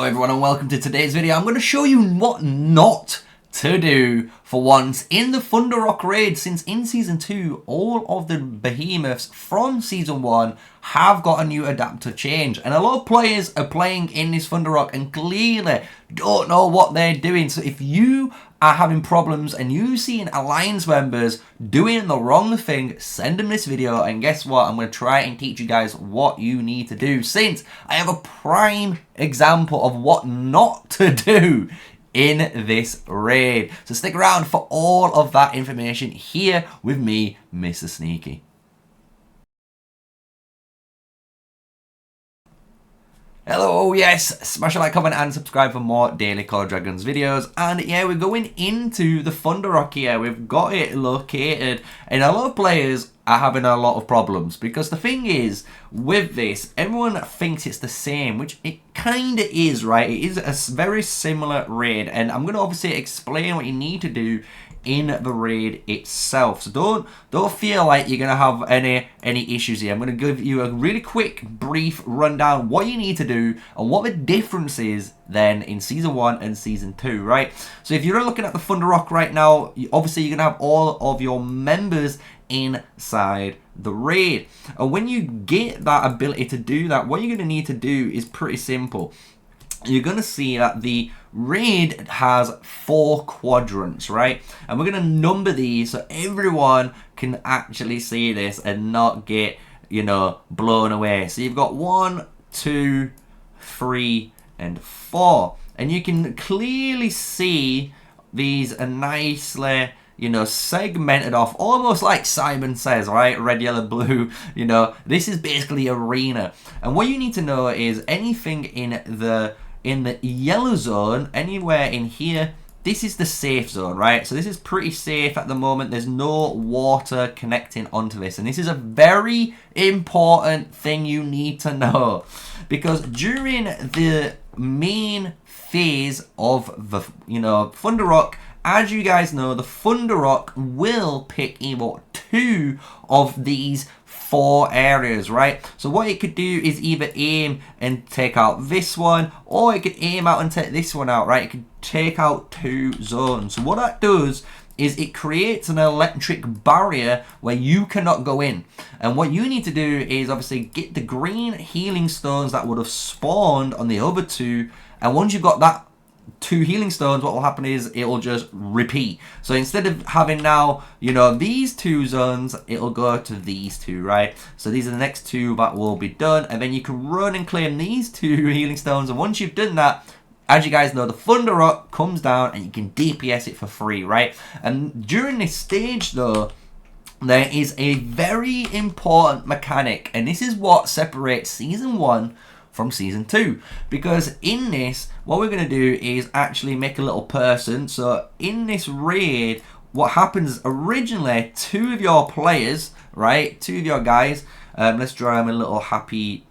everyone and welcome to today's video. I'm going to show you what not to do for once in the ROC raid, since in Season 2 all of the behemoths from Season 1 have got a new adapter change, and a lot of players are playing in this ROC and clearly don't know what they're doing. So if you are having problems and you seeing alliance members doing the wrong thing, send them this video, and guess what, I'm going to try and teach you guys what you need to do, since I have a prime example of what not to do in this raid. So stick around for all of that information here with me, MrSneakyy. Hello, yes, smash a like, comment and subscribe for more daily Call of Dragons videos. And yeah, we're going into the ROC here. We've got it located, and a lot of players are having a lot of problems, because the thing is with this, everyone thinks it's the same, which it kind of is, right? It is a very similar raid, and I'm going to obviously explain what you need to do in the raid itself. So don't feel like you're gonna have any issues here. I'm gonna give you a really quick brief rundown what you need to do and what the difference is then in Season 1 and Season 2, right? So if you're looking at the ROC right now, obviously you're gonna have all of your members inside the raid, and when you get that ability to do that, what you're gonna need to do is pretty simple. You're going to see that the raid has 4 quadrants, right? And we're going to number these so everyone can actually see this and not get, you know, blown away. So you've got 1, 2, 3, and 4. And you can clearly see these are nicely, you know, segmented off, almost like Simon says, right? Red, yellow, blue, you know. This is basically arena. And what you need to know is anything in the yellow zone, anywhere in here, this is the safe zone, right? So this is pretty safe at the moment. There's no water connecting onto this, and this is a very important thing you need to know, because during the main phase of the, you know, ROC, as you guys know, the ROC will pick either 2 of these 4 areas, right? So what it could do is either aim and take out this one, or it could aim out and take this one out, right? It could take out 2 zones. So what that does is it creates an electric barrier where you cannot go in. And what you need to do is obviously get the green healing stones that would have spawned on the other 2, and once you've got that 2 healing stones, what will happen is it will just repeat. So instead of having now, you know, these 2 zones, it'll go to these 2, right? So these are the next 2 that will be done, and then you can run and claim these 2 healing stones. And once you've done that, as you guys know, the ROC comes down and you can DPS it for free, right? And during this stage though, there is a very important mechanic, and this is what separates Season 1 from Season 2, because in this, what we're going to do is actually make a little person. So in this raid, what happens originally, 2 of your players, right, 2 of your guys, let's draw them a little happy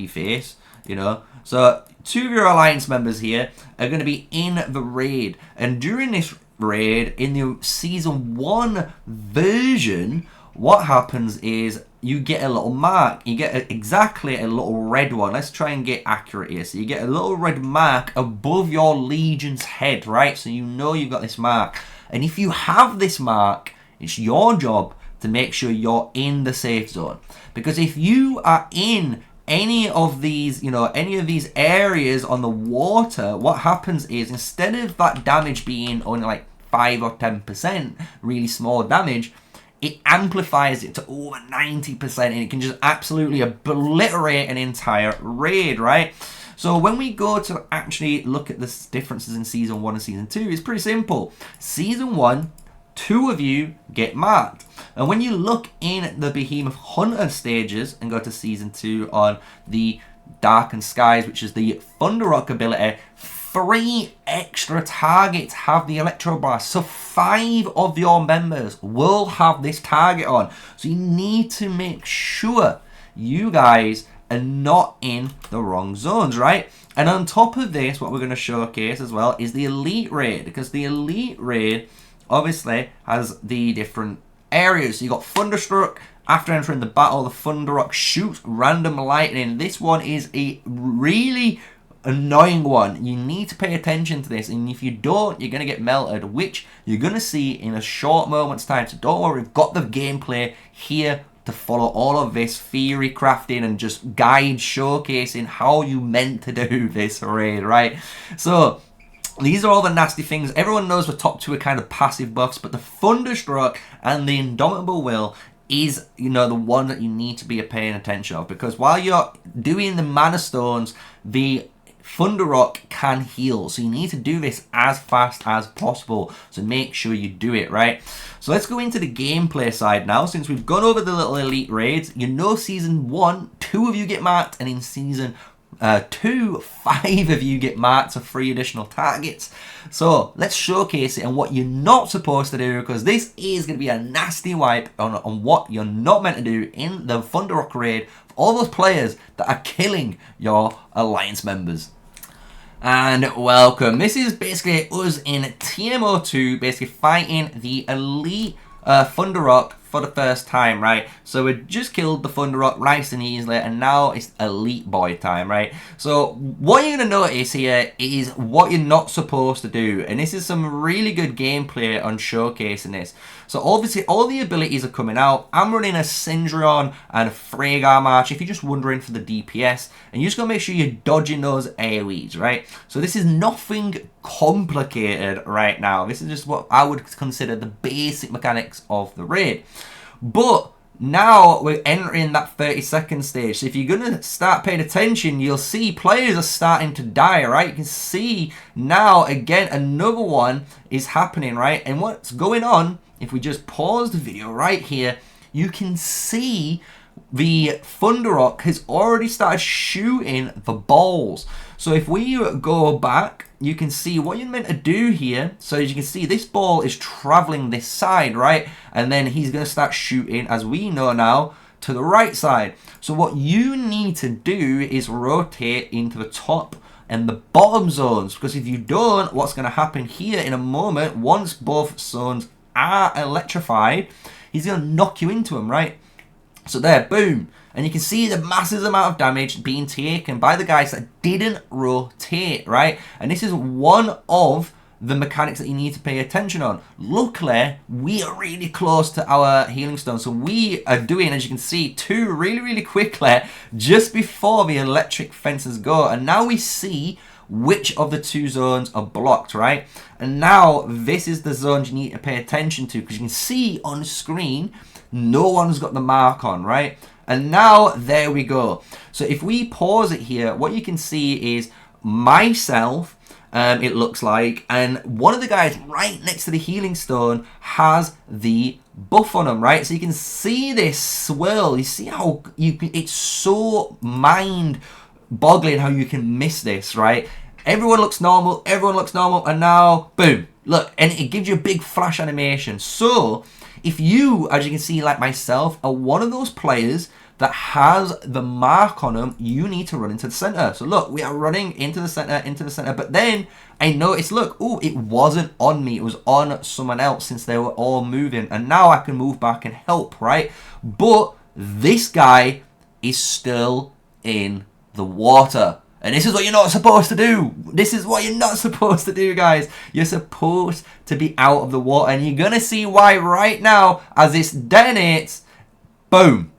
face, you know. So 2 of your alliance members here are going to be in the raid, and during this raid in the Season 1 version, what happens is you get a little mark. You get exactly a little red one. Let's try and get accurate here. So you get a little red mark above your legion's head, right? So you know you've got this mark. And if you have this mark, it's your job to make sure you're in the safe zone. Because if you are in any of these, you know, any of these areas on the water, what happens is instead of that damage being only like 5 or 10%, really small damage, it amplifies it to over 90%, and it can just absolutely obliterate an entire raid, right? So when we go to actually look at the differences in Season 1 and Season 2, it's pretty simple. Season 1, 2 of you get marked. And when you look in the Behemoth Hunter stages and go to Season 2 on the Darkened Skies, which is the ROC ability, 3 extra targets have the Electro bar. So 5 of your members will have this target on. So you need to make sure you guys are not in the wrong zones, right? And on top of this, what we're going to showcase as well is the Elite Raid, because the Elite Raid obviously has the different areas. So you got Thunderstruck. After entering the battle, the ROC shoots random lightning. This one is a really annoying one. You need to pay attention to this, and if you don't, you're going to get melted, which you're going to see in a short moment's time. So don't worry, we've got the gameplay here to follow all of this theory crafting and just guide showcasing how you meant to do this raid, right? So these are all the nasty things. Everyone knows the top two are kind of passive buffs, but the Thunderstroke and the Indomitable Will is, you know, the one that you need to be paying attention of, because while you're doing the Mana Stones, the Thunder Rock can heal, so you need to do this as fast as possible, so make sure you do it, right? So let's go into the gameplay side now. Since we've gone over the little elite raids, you know Season 1, 2 of you get marked, and in Season 2, 5 of you get marked for 3 additional targets. So let's showcase it and what you're not supposed to do, because this is going to be a nasty wipe on what you're not meant to do in the Thunder Rock raid for all those players that are killing your alliance members. And welcome. This is basically us in TMO2, basically fighting the elite Thunder Rock for the first time, right? So we just killed the Thunder Rock nice and easily, and now it's Elite Boy time, right? So what you're going to notice here is what you're not supposed to do, and this is some really good gameplay on showcasing this. So obviously all the abilities are coming out. I'm running a Syndreon and a Freygar March, if you're just wondering for the DPS, and you just got to make sure you're dodging those AoEs, right? So this is nothing complicated right now. This is just what I would consider the basic mechanics of the raid. But now we're entering that 30-second stage. So if you're going to start paying attention, you'll see players are starting to die, right? You can see now, again, another one is happening, right? And what's going on, if we just pause the video right here, you can see the Thunder Rock has already started shooting the balls. So if we go back, you can see what you're meant to do here. So as you can see, this ball is traveling this side, right? And then he's going to start shooting, as we know now, to the right side. So what you need to do is rotate into the top and the bottom zones, because if you don't, what's going to happen here in a moment, once both zones are electrified, he's going to knock you into them, right? So there, boom. And you can see the massive amount of damage being taken by the guys that didn't rotate, right? And this is one of the mechanics that you need to pay attention on. Luckily, we are really close to our healing stone. So we are doing, as you can see, 2 really, really quickly just before the electric fences go. And now we see which of the 2 zones are blocked, right? And now this is the zones you need to pay attention to, because you can see on screen, no one's got the mark on, right? And now, there we go. So if we pause it here, what you can see is myself, it looks like, and one of the guys right next to the healing stone has the buff on him, right? So you can see this swirl. You see how it's so mind-boggling how you can miss this, right? Everyone looks normal, and now, boom, look, and it gives you a big flash animation. So if you, as you can see, like myself, are one of those players that has the mark on them, you need to run into the center. So look, we are running into the center, but then I noticed, look, oh, it wasn't on me, it was on someone else since they were all moving, and now I can move back and help, right? But this guy is still in the water. And this is what you're not supposed to do. This is what you're not supposed to do, guys. You're supposed to be out of the water. And you're going to see why right now as this detonates. Boom.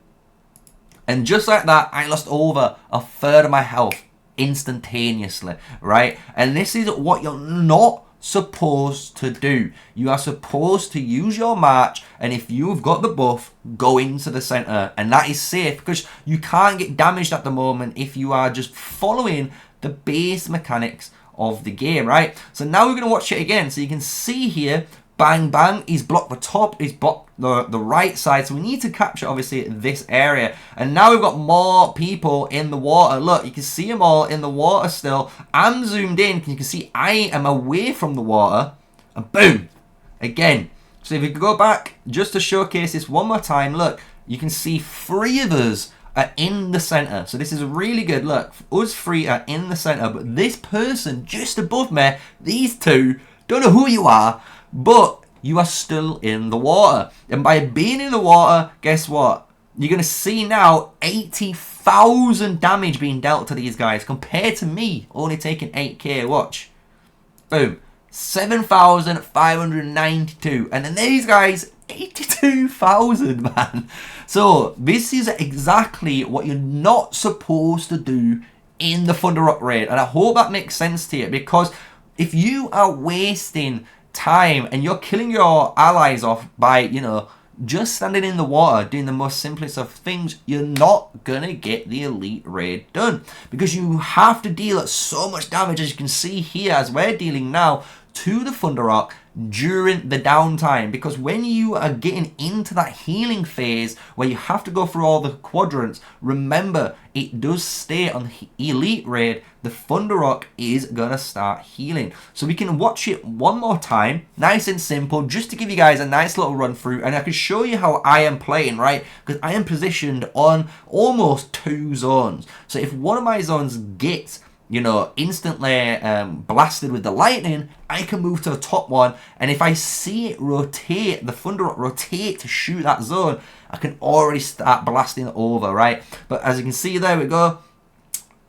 And just like that, I lost over a third of my health instantaneously, right? And this is what you're not supposed to do. You are supposed to use your march, and if you've got the buff, go into the center, and that is safe because you can't get damaged at the moment if you are just following the base mechanics of the game, right? So now we're going to watch it again. So you can see here, bang bang, he's blocked the top, he's blocked the right side, so we need to capture obviously this area. And now we've got more people in the water. Look, you can see them all in the water still. I'm zoomed in, you can see I am away from the water, and boom, again. So if we go back just to showcase this one more time, look, you can see 3 of us are in the center. So this is really good. Look, us 3 are in the center, but this person just above me, these 2, don't know who you are, but you are still in the water. And by being in the water, guess what? You're going to see now 84 1,000 damage being dealt to these guys compared to me only taking 8k. Watch. Boom. 7,592. And then these guys, 82,000, man. So this is exactly what you're not supposed to do in the Thunder Rock raid. And I hope that makes sense to you, because if you are wasting time and you're killing your allies off by, you know, just standing in the water doing the most simplest of things, you're not gonna get the elite raid done, because you have to deal so much damage, as you can see here, as we're dealing now, to the Thunder Rock during the downtime. Because when you are getting into that healing phase where you have to go through all the quadrants, remember, it does stay on the elite raid, the Thunder Rock is gonna start healing. So we can watch it one more time, nice and simple, just to give you guys a nice little run through, and I can show you how I am playing, right? Because I am positioned on almost 2 zones. So if one of my zones gets, you know, instantly blasted with the lightning, I can move to the top one, and if I see it rotate, the Thunder Rock rotate to shoot that zone, I can already start blasting it over, right? But as you can see, there we go,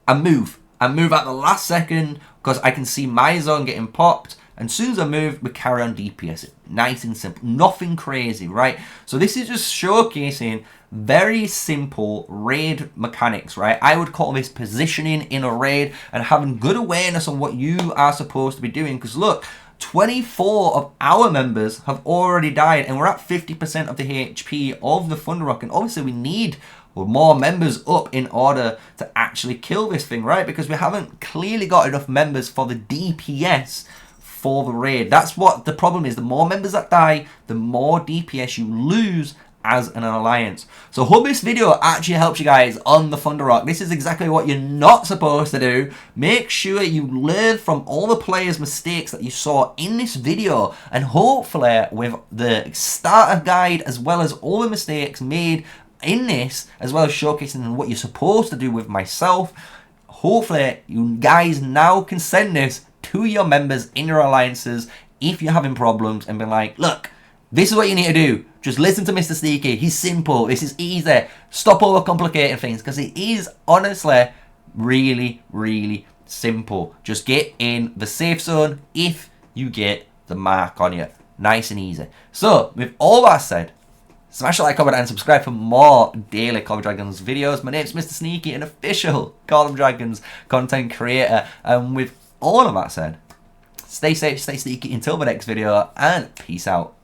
I move at the last second, because I can see my zone getting popped, and as soon as I move, we carry on DPS it. Nice and simple, nothing crazy, right? So this is just showcasing very simple raid mechanics, right? I would call this positioning in a raid and having good awareness on what you are supposed to be doing. Because look, 24 of our members have already died, and we're at 50% of the HP of the Thunder Rock, and obviously we need more members up in order to actually kill this thing, right? Because we haven't clearly got enough members for the DPS for the raid. That's what the problem is. The more members that die, the more DPS you lose as an alliance. So hope this video actually helps you guys on the Thunder Rock. This is exactly what you're not supposed to do. Make sure you learn from all the players' mistakes that you saw in this video, and hopefully with the starter guide as well as all the mistakes made in this, as well as showcasing what you're supposed to do with myself, hopefully you guys now can send this to your members in your alliances if you're having problems, and be like, look, this is what you need to do. Just listen to MrSneakyy. He's simple. This is easy. Stop overcomplicating things, because it is honestly really, really simple. Just get in the safe zone if you get the mark on you. Nice and easy. So, with all that said, smash the like, comment, and subscribe for more daily Call of Dragons videos. My name's MrSneakyy, an official Call of Dragons content creator. And with all of that said, stay safe, stay sneaky until the next video, and peace out.